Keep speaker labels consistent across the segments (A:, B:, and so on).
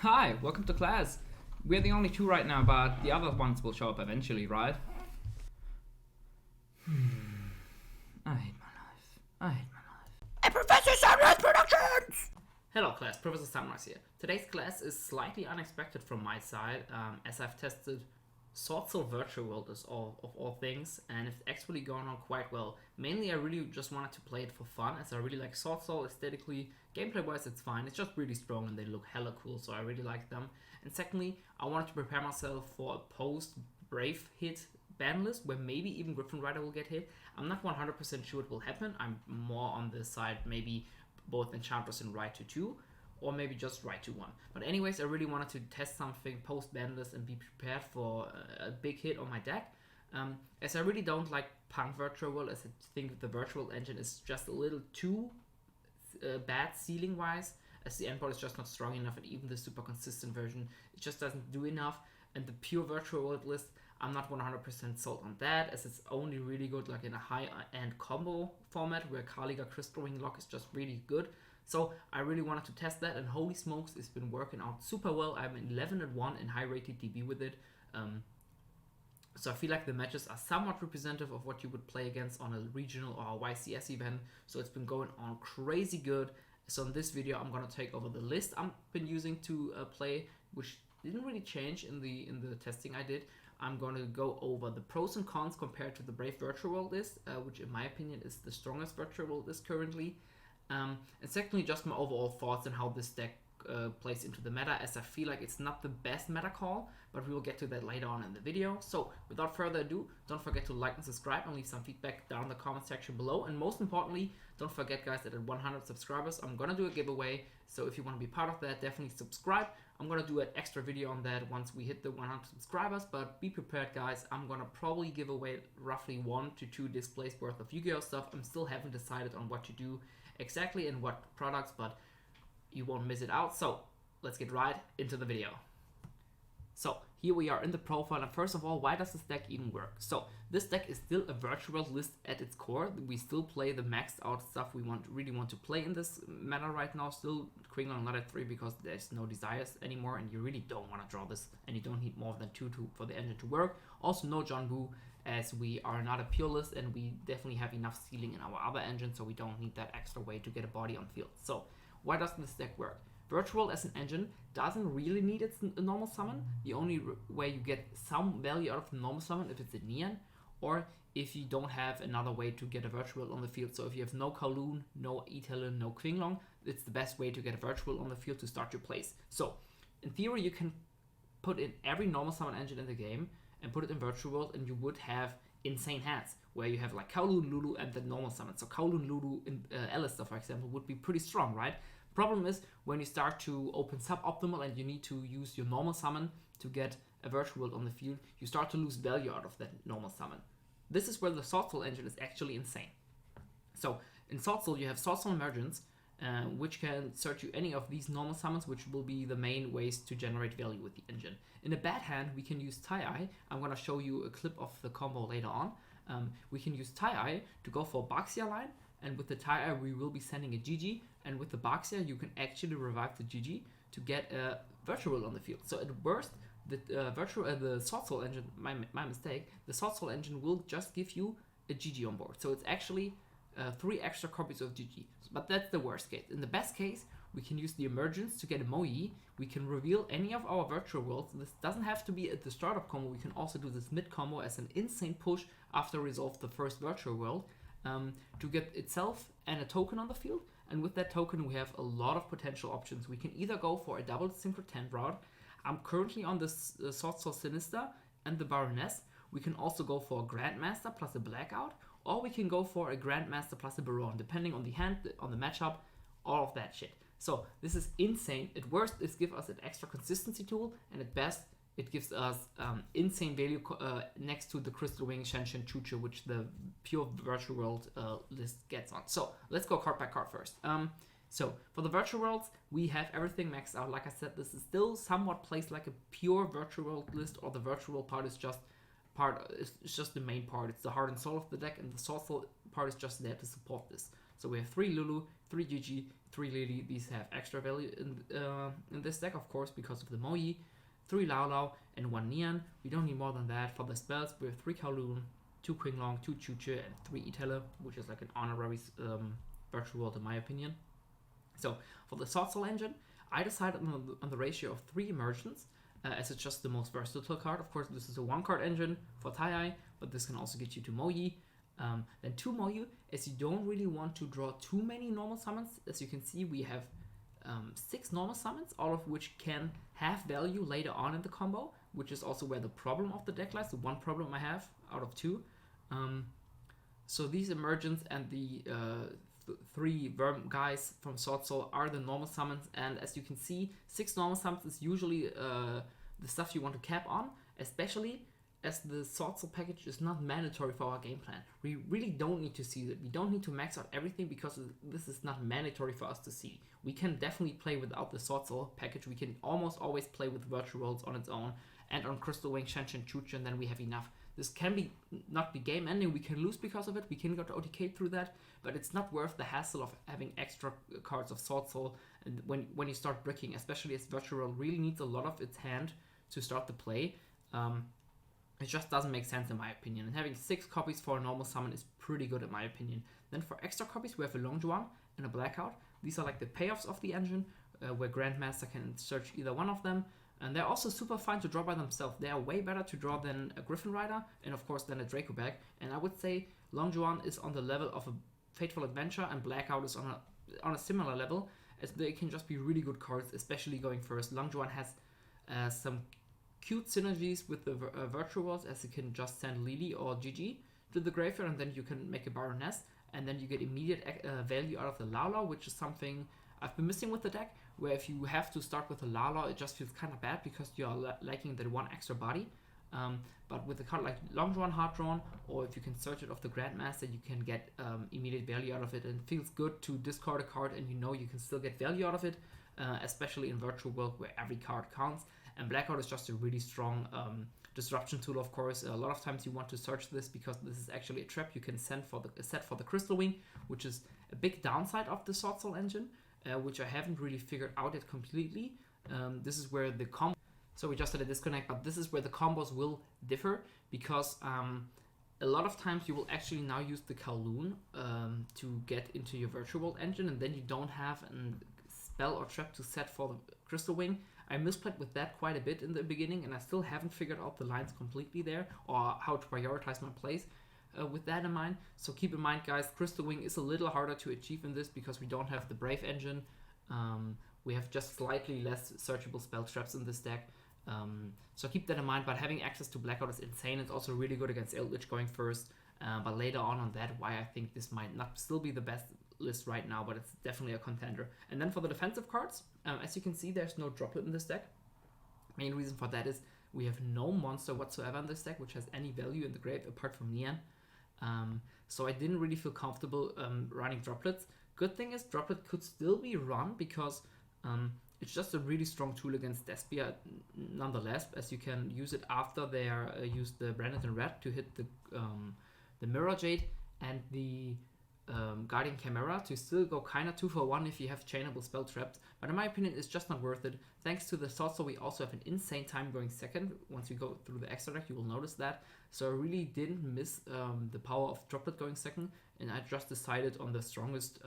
A: Hi, welcome to class. We're the only two right now, but the other ones will show up eventually, right? I hate my life. I hate my life.
B: And Professor Sunreis Productions!
A: Hello class, Professor Sunreis here. Today's class is slightly unexpected from my side, as I've tested Swordsoul Virtual World of all things, and it's actually going on quite well. Mainly I really just wanted to play it for fun, as I really like Swordsoul aesthetically. Gameplay wise it's fine, it's just really strong and they look hella cool, so I really like them. And secondly, I wanted to prepare myself for a post-Brave hit ban list, where maybe even Griffin Rider will get hit. I'm not 100% sure it will happen, I'm more on the side maybe both Enchantress and Ride to 2, or maybe just Ride to 1. But anyways, I really wanted to test something post-ban list and be prepared for a big hit on my deck. As I really don't like Punk Virtual World, as I think the virtual engine is just a little too bad ceiling-wise, as the endboard is just not strong enough, and even the super consistent version, it just doesn't do enough. And the pure virtual world list, I'm not 100% sold on that, as it's only really good like in a high-end combo format where Kaliga Crystal Wing Lock is just really good. So I really wanted to test that, and holy smokes, it's been working out super well. I'm 11-1 in high rated DB with it. So I feel like the matches are somewhat representative of what you would play against on a regional or a YCS event. So it's been going on crazy good. So in this video, I'm gonna take over the list I've been using to play, which didn't really change in the testing I did. I'm gonna go over the pros and cons compared to the Brave Virtual World list, which in my opinion is the strongest virtual world list currently. And secondly, just my overall thoughts on how this deck plays into the meta, as I feel like it's not the best meta call, but we will get to that later on in the video. So without further ado, don't forget to like and subscribe and leave some feedback down in the comment section below. And most importantly, don't forget guys that at 100 subscribers I'm gonna do a giveaway, so if you want to be part of that, definitely subscribe. I'm gonna do an extra video on that once we hit the 100 subscribers, but be prepared guys, I'm gonna probably give away roughly 1 to 2 displays worth of Yu-Gi-Oh stuff. I'm still haven't decided on what to do exactly and what products, but you won't miss it out. So let's get right into the video. So here we are in the profile, and first of all, why does this deck even work? So this deck is still a virtual world list at its core. We still play the maxed out stuff we really want to play in this meta right now. Still Kringle not at 3 because there's no desires anymore, and you really don't want to draw this, and you don't need more than 2 for the engine to work. Also no John Boo, as we are not a pure list, and we definitely have enough ceiling in our other engine, so we don't need that extra way to get a body on field. So why does this deck work? Virtual as an engine doesn't really need its normal summon. The only way you get some value out of the normal summon if it's a Neon, or if you don't have another way to get a virtual on the field. So if you have no Kowloon, no Etalon, no Kringlong, it's the best way to get a virtual on the field to start your plays. So in theory, you can put in every normal summon engine in the game and put it in virtual world, and you would have insane hands where you have like Kowloon, Lulu, and the normal summon. So Kowloon, Lulu, and Alistair, for example, would be pretty strong, right? Problem is when you start to open suboptimal and you need to use your normal summon to get a virtual world on the field, you start to lose value out of that normal summon. This is where the Swordsoul engine is actually insane. So in Swordsoul you have Swordsoul Emergence, which can search you any of these normal summons, which will be the main ways to generate value with the engine. In a bad hand we can use Tie-Eye. I'm going to show you a clip of the combo later on. We can use Tie-Eye to go for Baxia line, and with the Tie-Eye we will be sending a GG, and with the Baxia you can actually revive the GG to get a virtual world on the field. So at worst, the Swordsoul engine, my mistake, the Swordsoul engine will just give you a GG on board. So it's actually 3 extra copies of GG, but that's the worst case. In the best case, we can use the Emergence to get a Moe. We can reveal any of our virtual worlds. This doesn't have to be at the startup combo. We can also do this mid combo as an insane push after resolve the first virtual world, to get itself and a token on the field. And with that token we have a lot of potential options. We can either go for a double Synchro 10 route. I'm currently on the Swordsoul Sinister and the Baroness. We can also go for a Grandmaster plus a Blackout, or we can go for a Grandmaster plus a Baron, depending on the hand, on the matchup, all of that shit. So this is insane. At worst, it gives us an extra consistency tool, and at best, it gives us insane value next to the Crystal Wing, Shenshin, Chuchu, which the pure virtual world list gets on. So let's go card by card first. So for the virtual worlds, we have everything maxed out. Like I said, this is still somewhat placed like a pure virtual world list, or the virtual world part is just it's just the main part. It's the heart and soul of the deck, and the Swordsoul part is just there to support this. So we have 3 Lulu, 3 GG, 3 Lily, these have extra value in this deck, of course, because of the Moyi. 3 Lao Lao and 1 Neon. We don't need more than that. For the spells, we have 3 Kowloon, 2 Qinglong, 2 Chuche, and 3 Itala, which is like an honorary virtual world in my opinion. So for the Swordsoul engine, I decided on the ratio of 3 Emergence, as it's just the most versatile card. Of course, this is a 1-card engine for Tai-Ai, but this can also get you to Moyi. Then 2 Moyu, as you don't really want to draw too many normal summons. As you can see, we have 6 normal summons, all of which can have value later on in the combo, which is also where the problem of the deck lies, the one problem I have out of 2. So these Emergence and the 3 Worm guys from Swordsoul are the normal summons, and as you can see, 6 normal summons is usually the stuff you want to cap on, especially as the Swordsoul package is not mandatory for our game plan. We really don't need to see it. We don't need to max out everything because this is not mandatory for us to see. We can definitely play without the Swordsoul package. We can almost always play with Virtual Worlds on its own and on Crystal Wing, Shenshin, Chuchi, and then we have enough. This can not be game ending. We can lose because of it. We can go to OTK through that, but it's not worth the hassle of having extra cards of Swordsoul. And when you start bricking, especially as Virtual World really needs a lot of its hand to start the play. It just doesn't make sense in my opinion, and having 6 copies for a normal summon is pretty good in my opinion. Then for extra copies we have a Longjuan and a Blackout. These are like the payoffs of the engine, where Grandmaster can search either one of them, and they're also super fine to draw by themselves. They are way better to draw than a Griffin Rider, and of course than a Draco Bag, and I would say Longjuan is on the level of a Fateful Adventure, and Blackout is on a similar level, as they can just be really good cards, especially going first. Longjuan has some cute synergies with the Virtual Worlds, as you can just send Lily or GG to the graveyard, and then you can make a Baroness, and then you get immediate value out of the Lao Lao, which is something I've been missing with the deck, where if you have to start with a Lao Lao, it just feels kind of bad because you're lacking that 1 extra body. But with a card like Long Drawn, Hard Drawn, or if you can search it off the Grandmaster, you can get immediate value out of it, and it feels good to discard a card and you know you can still get value out of it, especially in Virtual World where every card counts. And Blackout is just a really strong disruption tool, of course. A lot of times you want to search this because this is actually a trap you can set for the Crystal Wing, which is a big downside of the Swordsoul engine, which I haven't really figured out yet completely. This is where the so we just had a disconnect, but this is where the combos will differ, because a lot of times you will actually now use the Kowloon to get into your Virtual World engine, and then you don't have a spell or trap to set for the Crystal Wing. I misplayed with that quite a bit in the beginning, and I still haven't figured out the lines completely there, or how to prioritize my plays with that in mind. So keep in mind, guys, Crystal Wing is a little harder to achieve in this because we don't have the Brave engine. We have just slightly less searchable spell traps in this deck. So keep that in mind, but having access to Blackout is insane. It's also really good against Eldritch going first, but later on that, why I think this might not still be the best list right now, but it's definitely a contender. And then for the defensive cards, as you can see, there's no droplet in this deck. Main reason for that is we have no monster whatsoever in this deck which has any value in the grave apart from Neon. So I didn't really feel comfortable running droplets. Good thing is droplet could still be run because it's just a really strong tool against Despia nonetheless, as you can use it after they use the Branded in Red to hit the Mirror Jade and the Guardian Chimera to still go kind of 2-for-1 if you have chainable spell traps, but in my opinion it's just not worth it. Thanks to the Swordsoul we also have an insane time going second. Once we go through the extra deck you will notice that, so I really didn't miss the power of droplet going second, and I just decided on the strongest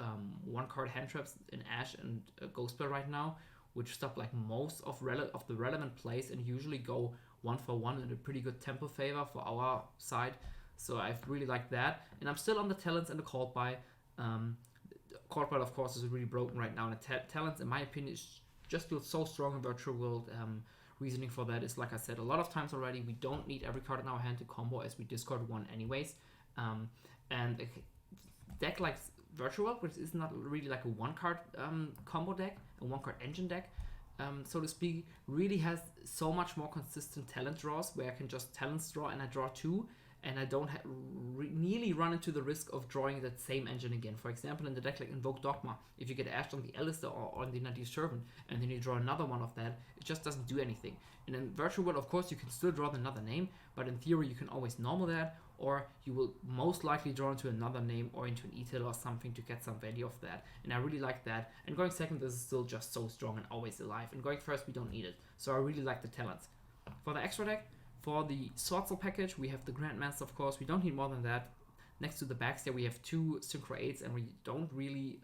A: 1-card hand traps in Ash and Ghostspell right now, which stop like most of the relevant plays and usually go 1-for-1 in a pretty good tempo favor for our side. So I really like that, and I'm still on the Talents and the Called By. Called By, of course, is really broken right now, and the Talents, in my opinion, just feels so strong in Virtual World. Reasoning for that is, like I said a lot of times already, we don't need every card in our hand to combo, as we discard 1 anyways. And a deck like Virtual World, which is not really like a 1-card combo deck, a 1-card engine deck, so to speak, really has so much more consistent talent draws, where I can just talents draw and I draw 2, and I don't nearly run into the risk of drawing that same engine again. For example, in the deck like Invoke Dogma, if you get Ashed on the Alistair or on the Nadir Servant, and then you draw another one of that, it just doesn't do anything. And in Virtual World, of course, you can still draw another name, but in theory you can always normal that, or you will most likely draw into another name or into an e-tail or something to get some value of that. And I really like that. And going second, this is still just so strong and always alive. And going first, we don't need it. So I really like the talents. For the extra deck, for the Swordsoul package, we have the Grandmaster, of course. We don't need more than that. Next to the backs there, we have 2 Synchro 8s, and we don't really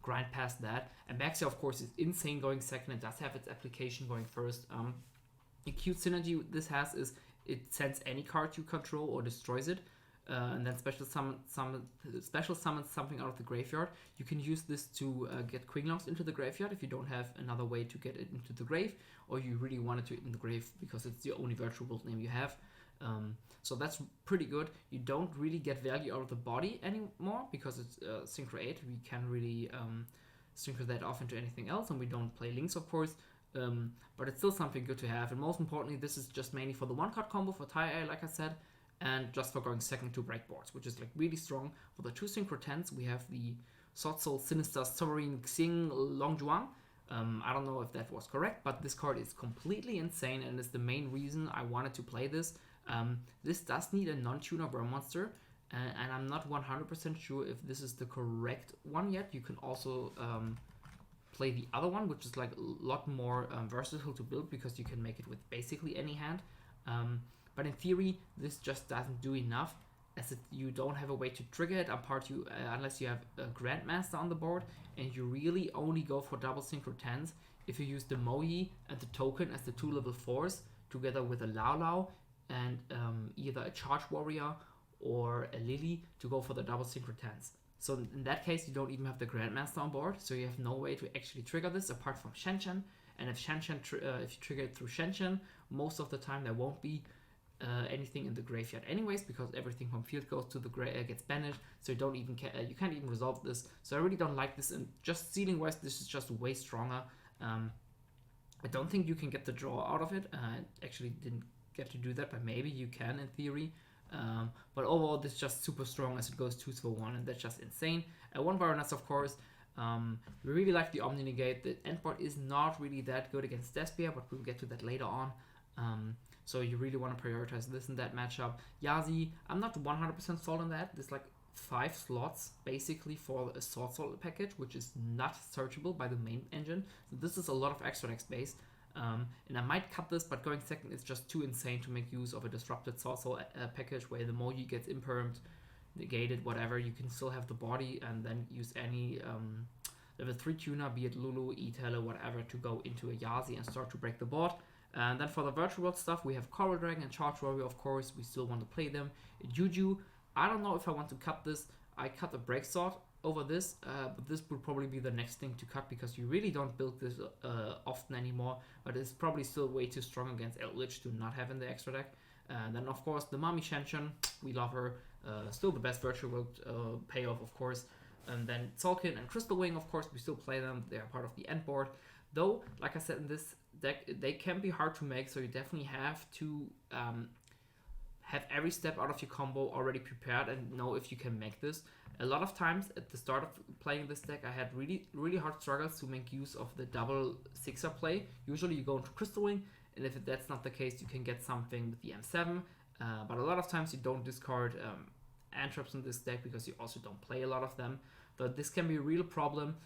A: grind past that. And Baxia, of course, is insane going second. It does have its application going first. The cute synergy this has is it sends any card you control or destroys it. And then special summons something out of the graveyard. You can use this to get Quinglongs into the graveyard if you don't have another way to get it into the grave, or you really want it to in the grave because it's the only virtual build name you have. So that's pretty good. You don't really get value out of the body anymore because it's Synchro 8. We can't really synchro that off into anything else, and we don't play links, of course. But it's still something good to have. And most importantly, this is just mainly for the 1-card combo for Tie, like I said, and just for going second to break boards, which is like really strong. For the 2 Synchro 10s, we have the Swordsoul, Sinister, Sovereign, Xing, Longjuang. I don't know if that was correct, but this card is completely insane and is the main reason I wanted to play this. This does need a non-tuner burn monster, and I'm not 100% sure if this is the correct one yet. You can also play the other one, which is like a lot more versatile to build because you can make it with basically any hand. But in theory, this just doesn't do enough, as you don't have a way to trigger it unless you have a Grandmaster on the board, and you really only go for double Synchro 10s if you use the Moyi and the token as the 2 level 4s together with a Lao Lao and either a Charge Warrior or a Lily to go for the double Synchro 10s. So in that case, you don't even have the Grandmaster on board, so you have no way to actually trigger this apart from Shenshen. And if if you trigger it through Shenshen, most of the time there won't be anything in the graveyard anyways, because everything from field goes to the gets banished, so you don't even you can't even resolve this. So I really don't like this, and just ceiling wise, this is just way stronger. I don't think you can get the draw out of it. I actually didn't get to do that, but maybe you can in theory. But overall, this is just super strong as it goes 2 for 1, and that's just insane. 1 Baroness, of course. We really like the Omni Negate. The end board is not really that good against Despia, but we'll get to that later on. So you really want to prioritize this in that matchup. Yazi, I'm not 100% sold on that. There's like 5 slots basically for a Swordsoul package, which is not searchable by the main engine. So this is a lot of extra deck space. And I might cut this, but going second is just too insane to make use of a disrupted Swordsoul package where the Moyi gets impermed, negated, whatever. You can still have the body and then use any level 3 tuner, be it Lulu, E-Tailor, whatever, to go into a Yazi and start to break the board. And then for the virtual world stuff, we have Coral Dragon and Charge Warrior, of course. We still want to play them. Juju, I don't know if I want to cut this. I cut the Break Sword over this, but this would probably be the next thing to cut because you really don't build this often anymore, but it's probably still way too strong against Eldritch to not have in the extra deck. And then, of course, the Mami Shenshen, we love her. Still the best virtual world payoff, of course. And then Tzolk'in and Crystal Wing, of course, we still play them. They are part of the end board. Though, like I said, in this deck, they can be hard to make, so you definitely have to have every step out of your combo already prepared and know if you can make this. A lot of times at the start of playing this deck, I had really hard struggles to make use of the double 6er play. Usually you go into Crystal Wing, and if that's not the case, you can get something with the M7. But a lot of times you don't discard Antraps in this deck because you also don't play a lot of them. But this can be a real problem.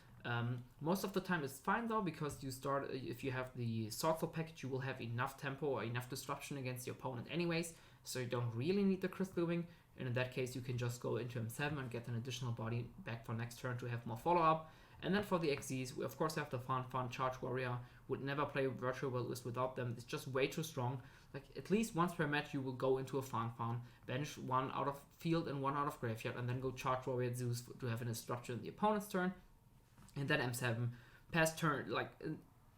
A: Most of the time it's fine though, because if you have the Swordsoul package, you will have enough tempo or enough disruption against your opponent anyways, so you don't really need the Crystal Wing, and in that case you can just go into M7 and get an additional body back for next turn to have more follow-up. And then for the XZs, we of course have the fun Charge Warrior. Would never play Virtual World list without them. It's just way too strong. Like at least once per match you will go into a Fan, banish 1 out of field and 1 out of graveyard, and then go Charge Warrior Zeus to have an disruption in the opponent's turn. And then M7, past turn, like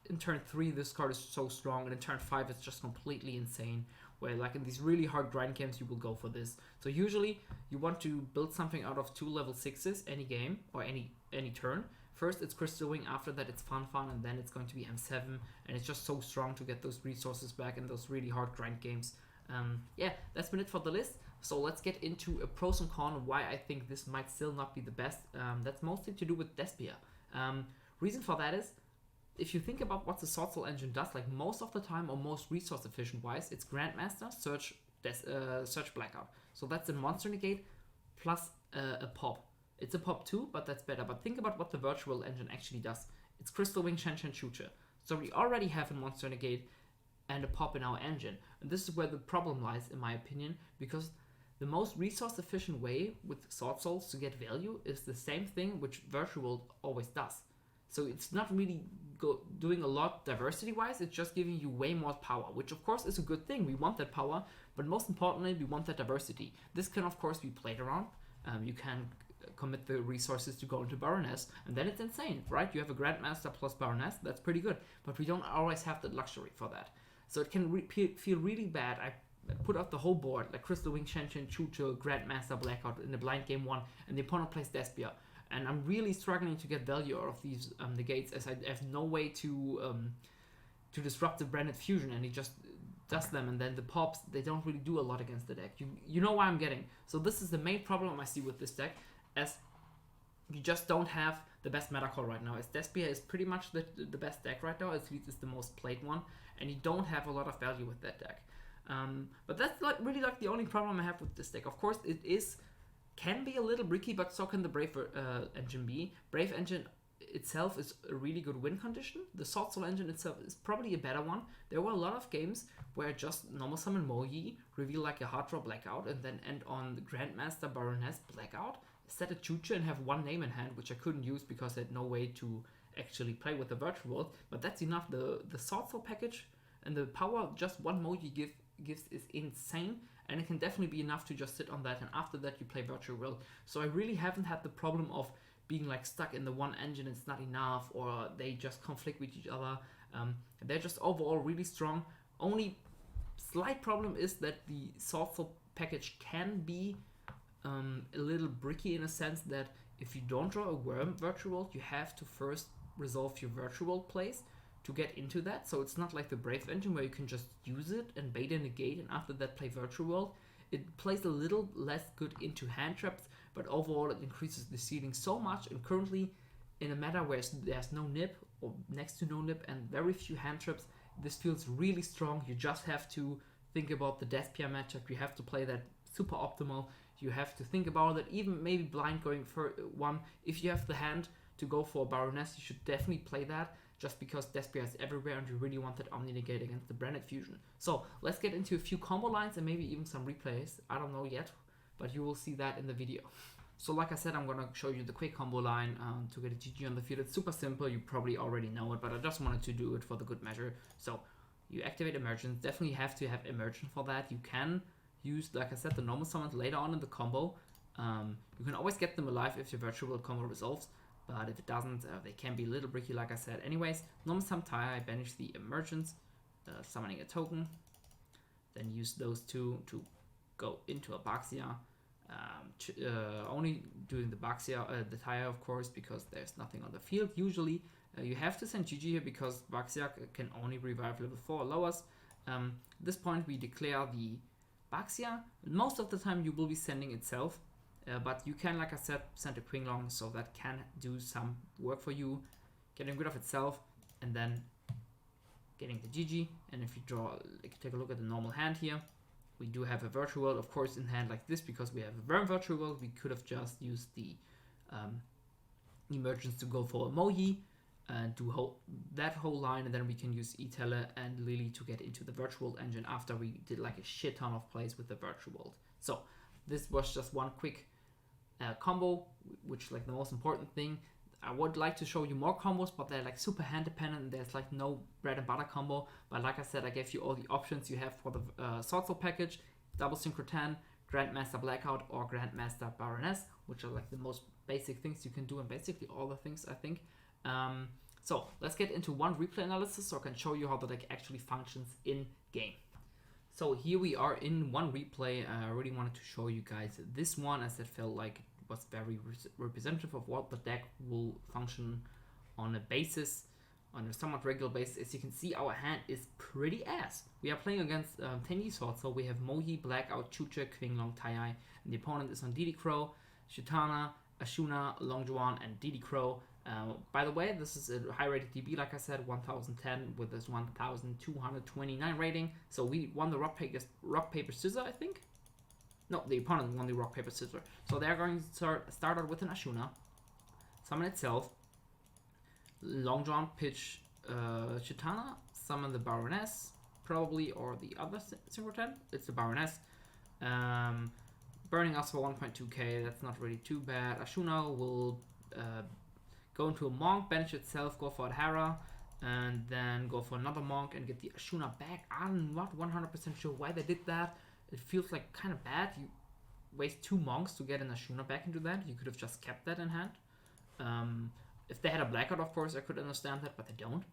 A: in turn 3 this card is so strong, and in turn 5 it's just completely insane, where like in these really hard grind games you will go for this. So usually you want to build something out of 2 level 6s any game, or any turn. First it's Crystal Wing, after that it's Fan, and then it's going to be M7, and it's just so strong to get those resources back in those really hard grind games. Yeah, that's been it for the list. So let's get into a pros and cons why I think this might still not be the best. That's mostly to do with Despia. Reason for that is, if you think about what the Swordsoul engine does, like most of the time or most resource efficient wise, it's Grandmaster, search Search Blackout. So that's a monster negate plus a pop. It's a pop too, but that's better. But think about what the virtual engine actually does. It's Crystal Wing, Shen Shen, Chucha. So we already have a monster negate and a pop in our engine. And this is where the problem lies, in my opinion, because the most resource efficient way with Swordsoul to get value is the same thing which Virtual always does. So it's not really doing a lot diversity-wise, it's just giving you way more power, which of course is a good thing. We want that power, but most importantly, we want that diversity. This can of course be played around. You can commit the resources to go into Baroness, and then it's insane, right? You have a Grandmaster plus Baroness, that's pretty good, but we don't always have the luxury for that. So it can feel really bad. I put out the whole board, like Crystal Wing, Shen Shen, Chucho, Grandmaster, Blackout in the blind game 1, and the opponent plays Despia. And I'm really struggling to get value out of these negates, as I have no way to disrupt the branded fusion, and he just does them, and then the pops, they don't really do a lot against the deck. You know why I'm getting. So this is the main problem I see with this deck, as you just don't have the best meta call right now. As Despia is pretty much the best deck right now, at least it's the most played one, and you don't have a lot of value with that deck. But that's really the only problem I have with this deck. Of course, it can be a little bricky, but so can the Brave engine be. Brave engine itself is a really good win condition. The Swordsoul engine itself is probably a better one. There were a lot of games where just normal summon Moyi, reveal like a hard draw Blackout, and then end on the Grandmaster Baroness Blackout, set a Chucha and have one name in hand, which I couldn't use because I had no way to actually play with the virtual. But that's enough. The Swordsoul package and the power just one Moyi gives is insane, and it can definitely be enough to just sit on that, and after that you play Virtual Will. So I really haven't had the problem of being like stuck in the one engine, it's not enough, or they just conflict with each other. They're just overall really strong. Only slight problem is that the Swordsoul package can be a little bricky, in a sense that if you don't draw a Worm Virtual, you have to first resolve your Virtual plays to get into that. So it's not like the Brave engine where you can just use it and bait and negate and after that play Virtual World. It plays a little less good into hand traps, but overall it increases the ceiling so much, and currently in a meta where there's no nip or next to no nip and very few hand traps, this feels really strong. You just have to think about the Despia matchup, you have to play that super optimal, you have to think about it, even maybe blind going for one. If you have the hand to go for a Baroness, you should definitely play that, just because Despia is everywhere and you really want that Omni negate against the branded fusion. So let's get into a few combo lines and maybe even some replays. I don't know yet, but you will see that in the video. So like I said, I'm gonna show you the quick combo line to get a GG on the field. It's super simple, you probably already know it, but I just wanted to do it for the good measure. So you activate Emergence, definitely have to have Emergence for that. You can use, like I said, the normal summons later on in the combo. You can always get them alive if your virtual combo resolves, but if it doesn't, they can be a little bricky, like I said. Anyways, normal summon Tai, I banish the Emergence, summoning a token, then use those two to go into a Baxia. Only doing the Baxia, the Taya of course, because there's nothing on the field. Usually you have to send GG here because Baxia can only revive level 4 or lowers. At this point we declare the Baxia. Most of the time you will be sending itself, but you can, like I said, send a Qinglong, so that can do some work for you, getting rid of itself and then getting the GG. And if you draw, take a look at the normal hand here, we do have a Virtual World, of course, in hand like this because we have a Worm Virtual World. We could have just used the Emergence to go for a Mohi and do that whole line, and then we can use Itele and Lily to get into the Virtual World engine after we did like a shit ton of plays with the Virtual World. So this was just one quick combo, which like the most important thing. I would like to show you more combos, but they're like super hand dependent and there's like no bread and butter combo. But like I said, I gave you all the options you have for the Swordsoul package: Double Synchro 10, Grandmaster Blackout, or Grandmaster Baroness, which are like the most basic things you can do, and basically all the things, I think. So let's get into one replay analysis so I can show you how the deck actually functions in game. So here we are in one replay. I really wanted to show you guys this one, as it felt like it was very representative of what the deck will function on a somewhat regular basis. As you can see, our hand is pretty ass. We are playing against Tenyi Sword, so we have Mohi, Blackout, Chucha, Qinglong, Tai, and the opponent is on Didi Crow, Shitana, Ashuna, Longjuan, and Didi Crow. By the way, this is a high rated DB, like I said, 1010 with this 1229 rating. So we won the rock, paper, scissors, I think? No, the opponent won the rock, paper, scissors. So they're going to start out with an Ashuna, summon itself, Long John, pitch Chitana, summon the Baroness, probably, or the other Synchro-10. It's the Baroness. Burning us for 1.2k, that's not really too bad. Ashuna will go into a Monk, banish itself, go for a Hera, and then go for another Monk and get the Ashuna back. I'm not 100% sure why they did that. It feels like kind of bad. You waste 2 Monks to get an Ashuna back into that. You could have just kept that in hand. If they had a blackout, of course, I could understand that, but they don't.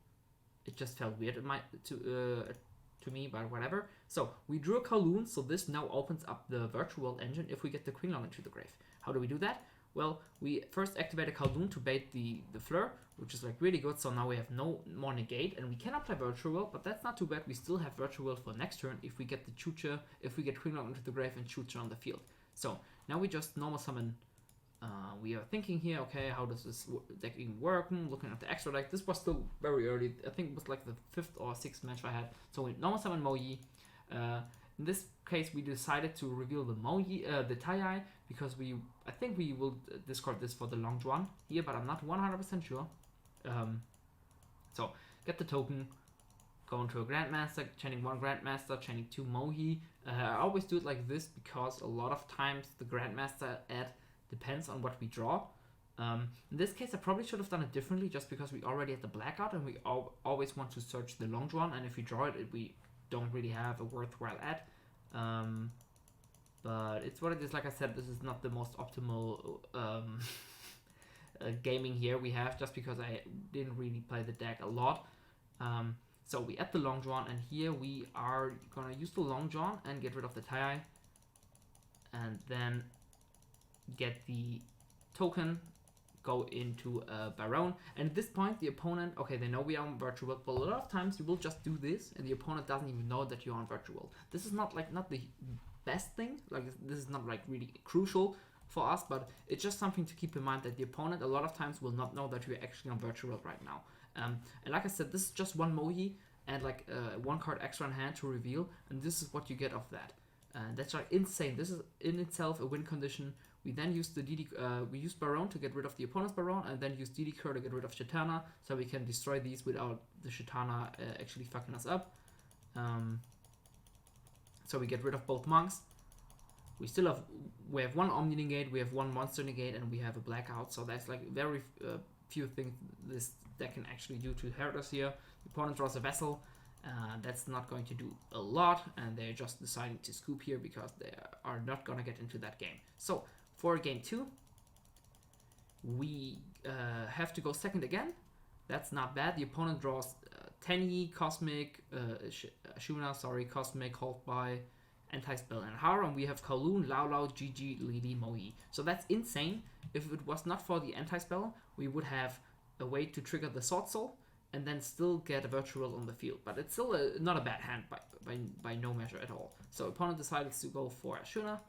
A: It just felt weird to me, but whatever. So we drew a Kowloon, so this now opens up the virtual world engine if we get the Quinlan into the grave. How do we do that? Well, we first activate a Kowloon to bait the Fleur, which is like really good, so now we have no more negate, and we cannot play virtual world, but that's not too bad. We still have virtual world for next turn if we get the Chucha, if we get Quinlan into the grave and Chucha on the field. So now we just normal summon. We are thinking here, okay, how does this deck even work? Looking at the extra deck, this was still very early. I think it was like the 5th or 6th match I had. So we normal summon Moyi. In this case, we decided to reveal the Moyi, the Tai, because I think we will discard this for the Long Juan here, but I'm not 100% sure. So get the token, go into a Grandmaster, chaining 1 Grandmaster, chaining 2 Mohi. I always do it like this because a lot of times the Grandmaster depends on what we draw. In this case, I probably should have done it differently just because we already had the blackout and we always want to search the Long Juan, and if we draw it, we don't really have a worthwhile ad. But it's what it is. Like I said, this is not the most optimal gaming here we have, just because I didn't really play the deck a lot. So we add the Long John, and here we are gonna use the Long John and get rid of the Tai, and then get the token, go into a Baron, and at this point the opponent, okay, they know we are on virtual world, but a lot of times you will just do this and the opponent doesn't even know that you're on virtual world. This is not the best thing, like this is not like really crucial for us, but it's just something to keep in mind that the opponent a lot of times will not know that you're actually on virtual world right now. And like I said, this is just 1 Mohi and like 1 card extra in hand to reveal, and this is what you get of that. And that's like insane. This is in itself a win condition. We then use the we use Baron to get rid of the opponent's Baron, and then use DD Cur to get rid of Chitana, so we can destroy these without the Chitana actually fucking us up. So we get rid of both monks. We have 1 Omni negate, we have 1 monster negate, and we have a blackout. So that's like very few things this deck can actually do to hurt us here. The opponent draws a vessel. That's not going to do a lot, and they're just deciding to scoop here because they are not gonna get into that game. So for game 2, we have to go second again. That's not bad. The opponent draws Tenyi, Cosmic, Ashuna, Cosmic, Hold by, Anti-Spell, and Hara, and we have Kowloon, Lao Lao, GG, Lili, Mohi. So that's insane. If it was not for the Anti-Spell, we would have a way to trigger the Swordsoul and then still get a virtual on the field. But it's still not a bad hand by no measure at all. So opponent decides to go for Ashuna.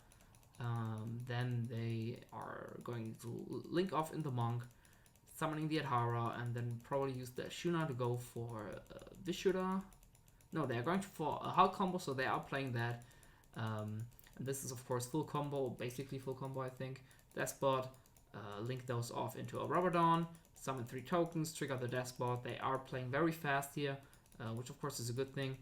A: Then they are going to link off in the Monk, summoning the Adhara, and then probably use the Ashuna to go for Vishuddha. No, they are going for a Hulk combo, so they are playing that. And this is of course full combo, basically full combo I think. Despot, link those off into a Rubberdawn, summon 3 tokens, trigger the Despot. They are playing very fast here, which of course is a good thing.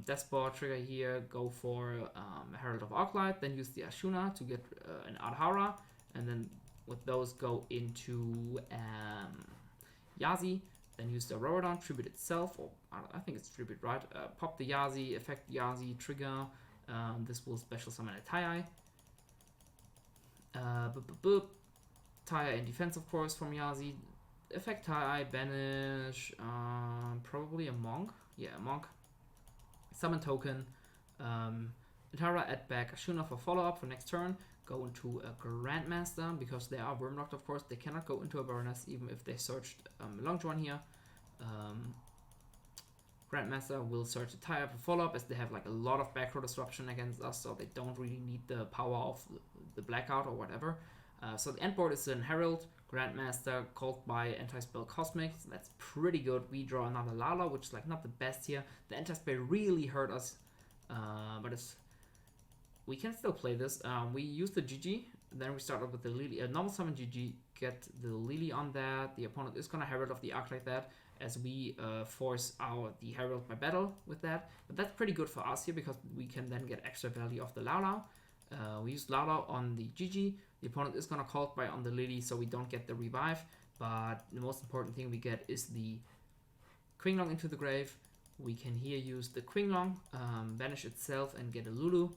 A: Despot, trigger here, go for Herald of Arclight, then use the Ashuna to get an Adhara, and then with those go into Yazi, then use the Rubberdawn, tribute itself, or I think it's tribute, right? Pop the Yazi, effect Yazi, trigger. This will special summon a Tai. Tai in defense, of course, from Yazi. Effect Tai, banish, probably a Monk. Yeah, a Monk. Summon token. Tara, add back Ashuna for follow-up for next turn. Go into a Grandmaster, because they are Wormlocked, of course. They cannot go into a Baroness, even if they searched Long John here. Grandmaster will search a Tai for follow-up, as they have like a lot of back row disruption against us, so they don't really need the power of the blackout or whatever. So the end board is an Herald, Grandmaster, called by Anti-Spell Cosmic. So that's pretty good. We draw another Lala, which is like not the best here. The Anti-Spell really hurt us, but we can still play this. We use the GG, then we start up with the Lily. Normal summon GG, get the Lily on that. The opponent is gonna Herald of the Arc like that, as we force the Herald by battle with that. But that's pretty good for us here, because we can then get extra value of the Lala. We use Lala on the GG. The opponent is gonna call by on the Lily, so we don't get the revive. But the most important thing we get is the Qinglong into the grave. We can here use the Qinglong, banish itself, and get a Lulu.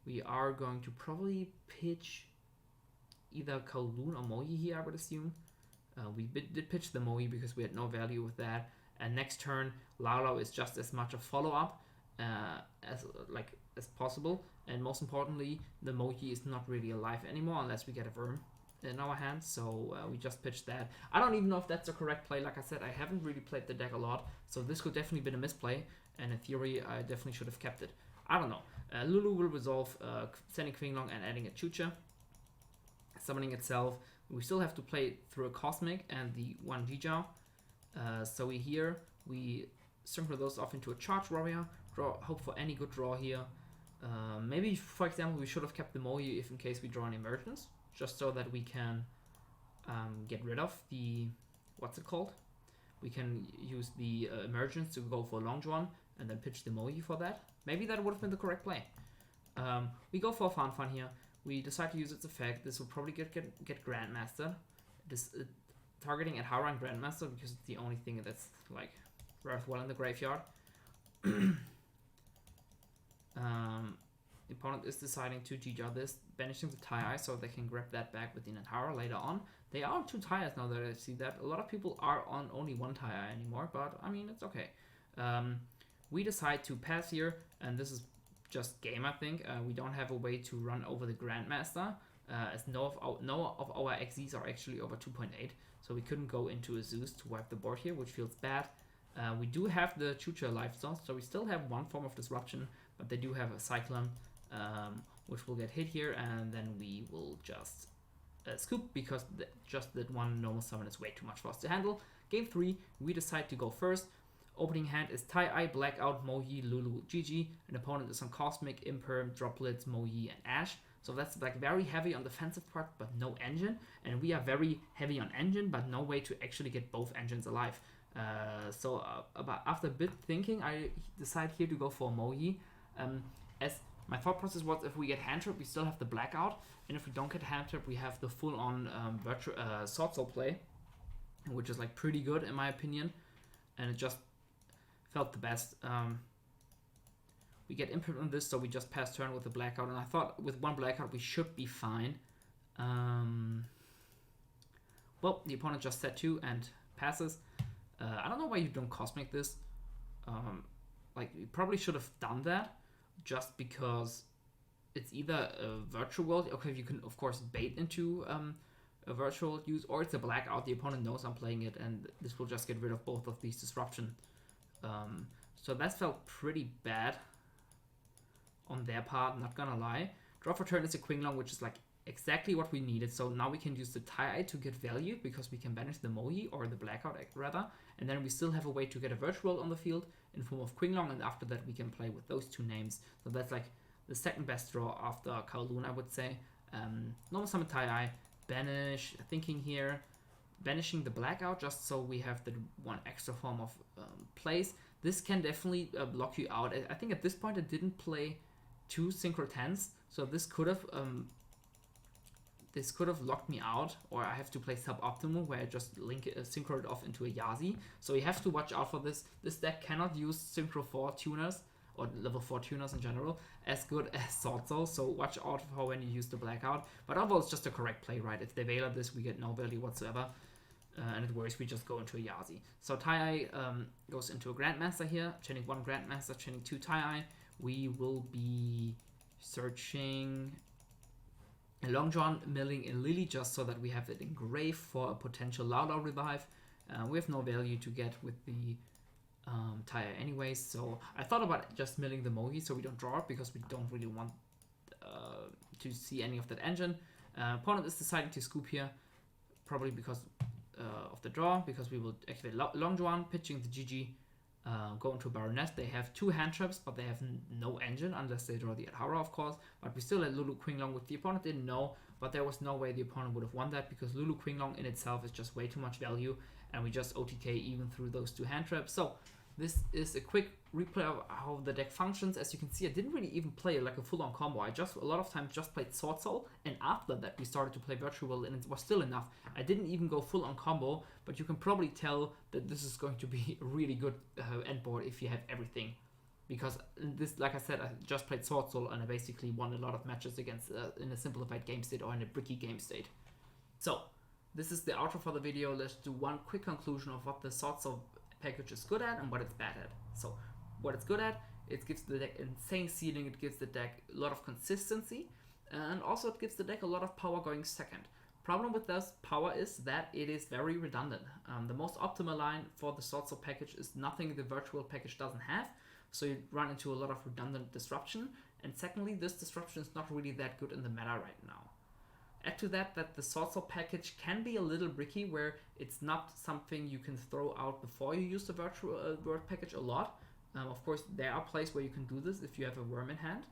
A: We are going to probably pitch either Kowloon or Moyi here, I would assume. We did pitch the Moyi because we had no value with that. And next turn, Lalo is just as much a follow-up as possible. And most importantly, the Moyi is not really alive anymore unless we get a Worm in our hands. So we just pitched that. I don't even know if that's a correct play. Like I said, I haven't really played the deck a lot, so this could definitely been a misplay. And in theory, I definitely should have kept it. I don't know. Lulu will resolve sending Qinglong and adding a Chucha. Summoning itself. We still have to play through a Cosmic and the one Jijao. So we synchro those off into a Charge Warrior. Hope for any good draw here. Maybe, for example, we should have kept the Moyi if in case we draw an Emergence, just so that we can get rid of the, what's it called? We can use the Emergence to go for a Long John and then pitch the Moyi for that. Maybe that would have been the correct play. We go for Fan here. We decide to use its effect. This will probably get Grandmaster. This targeting at Hara and Grandmaster because it's the only thing that's like worthwhile in the graveyard. The opponent is deciding to GG this, banishing the Tie-Eye so they can grab that back with the Nanhara later on. They are on 2 Tie-Eyes now that I see that. A lot of people are on only 1 Tie-Eye anymore, but I mean, it's okay. We decide to pass here, and this is just game, I think. We don't have a way to run over the Grandmaster, as no of our XZs are actually over 2.8, so we couldn't go into a Zeus to wipe the board here, which feels bad. We do have the Chucha Lifestone, so we still have one form of disruption, but they do have a Cyclone, which will get hit here, and then we will just scoop, because just that one normal summon is way too much for us to handle. Game 3, we decide to go first. Opening hand is Tie-Eye, Blackout, Moyi, Lulu, GG. An opponent is on Cosmic, Imperm, Droplets, Moyi, and Ash. So that's like very heavy on the defensive part, but no engine. And we are very heavy on engine, but no way to actually get both engines alive. After a bit thinking, I decide here to go for Moyi. As my thought process was, if we get hand trap, we still have the Blackout. And if we don't get hand trap, we have the full-on Swordsoul play, which is like pretty good in my opinion. And it just felt the best. We get input on this, so we just pass turn with the Blackout, and I thought with 1 Blackout we should be fine. Well, the opponent just set 2 and passes. I don't know why you don't Cosmic this. Like, you probably should have done that, just because it's either a Virtual World, okay, you can of course bait into a Virtual use, or it's a Blackout. The opponent knows I'm playing it, and this will just get rid of both of these disruption. So that felt pretty bad on their part, not gonna lie. Draw for turn is a Qinglong, which is like exactly what we needed. So now we can use the Tie-Eye to get value, because we can banish the Moyi, or the Blackout rather, and then we still have a way to get a Virtual on the field in form of Qinglong, and after that we can play with those 2 names. So that's like the second best draw after Kowloon, I would say. Normal summon Tie-Eye, banish, thinking here, banishing the Blackout just so we have the 1 extra form of plays. This can definitely block you out. I think at this point I didn't play 2 Synchro 10s, so this could have locked me out, or I have to play Suboptimal, where I just synchro it off into a Yazi. So you have to watch out for this. This deck cannot use Synchro 4 tuners, or level 4 tuners in general, as good as Swordsoul, so watch out for when you use the Blackout. But overall, it's just a correct play, right? If they Veiler this, we get no value whatsoever. And it works, we just go into a Yazi. So Tie-Eye goes into a Grandmaster here, chaining 1 Grandmaster, chaining 2 Tie-Eye. We will be searching a Long John, milling in Lily, just so that we have it in grave for a potential Lala revive. We have no value to get with the Tie-Eye anyways, so I thought about just milling the Mogi so we don't draw it, because we don't really want to see any of that engine. Opponent is deciding to scoop here, probably because of the draw, because we will activate Long Juan, pitching the GG, go into Baroness. They have 2 hand traps, but they have no engine, unless they draw the Adhara, of course. But we still had Lulu Qinglong, which the opponent didn't know, but there was no way the opponent would have won that, because Lulu Qinglong in itself is just way too much value, and we just OTK even through those 2 hand traps. So this is a quick replay of how the deck functions. As you can see, I didn't really even play like a full-on combo. I just a lot of times just played Swordsoul, and after that we started to play Virtual World, and it was still enough. I didn't even go full-on combo, but you can probably tell that this is going to be a really good end board if you have everything. Because this, like I said, I just played Swordsoul, and I basically won a lot of matches against in a simplified game state or in a bricky game state. So this is the outro for the video. Let's do one quick conclusion of what the Swordsoul package is good at and what it's bad at. So what it's good at, it gives the deck insane ceiling, it gives the deck a lot of consistency, and also it gives the deck a lot of power going second. Problem with this power is that it is very redundant. The most optimal line for the Swordsoul package is nothing the virtual package doesn't have, so you run into a lot of redundant disruption, and secondly, this disruption is not really that good in the meta right now. Add to that the Swordsoul package can be a little bricky, where it's not something you can throw out before you use the virtual world package a lot. Of course, there are places where you can do this if you have a worm in hand.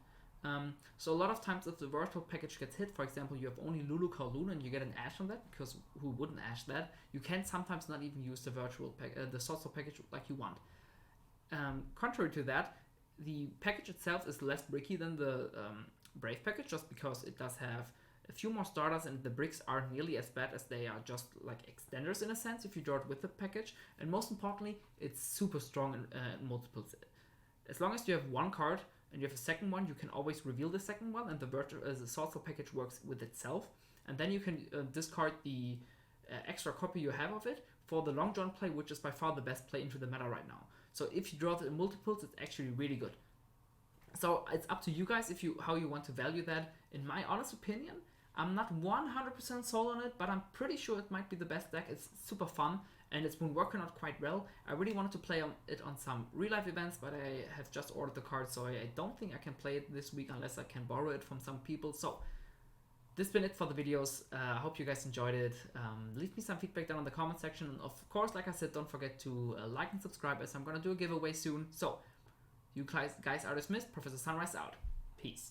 A: So a lot of times if the virtual package gets hit, for example, you have only Lulu Kowloon and you get an Ash on that, because who wouldn't Ash that? You can sometimes not even use the the Swordsoul package like you want. Contrary to that, the package itself is less bricky than the Brave package, just because it does have a few more starters, and the bricks aren't nearly as bad as they are just like extenders in a sense if you draw it with the package. And most importantly, it's super strong in multiples. As long as you have one card and you have a second one, you can always reveal the second one, and the Swordsoul package works with itself. And then you can discard the extra copy you have of it for the Long John play, which is by far the best play into the meta right now. So if you draw it in multiples, it's actually really good. So it's up to you guys how you want to value that. In my honest opinion, I'm not 100% sold on it, but I'm pretty sure it might be the best deck. It's super fun, and it's been working out quite well. I really wanted to play it on some real-life events, but I have just ordered the card, so I don't think I can play it this week unless I can borrow it from some people. So this has been it for the videos. I hope you guys enjoyed it. Leave me some feedback down in the comment section. And of course, like I said, don't forget to like and subscribe, as I'm going to do a giveaway soon. So you guys are dismissed. Professor Sunreis out. Peace.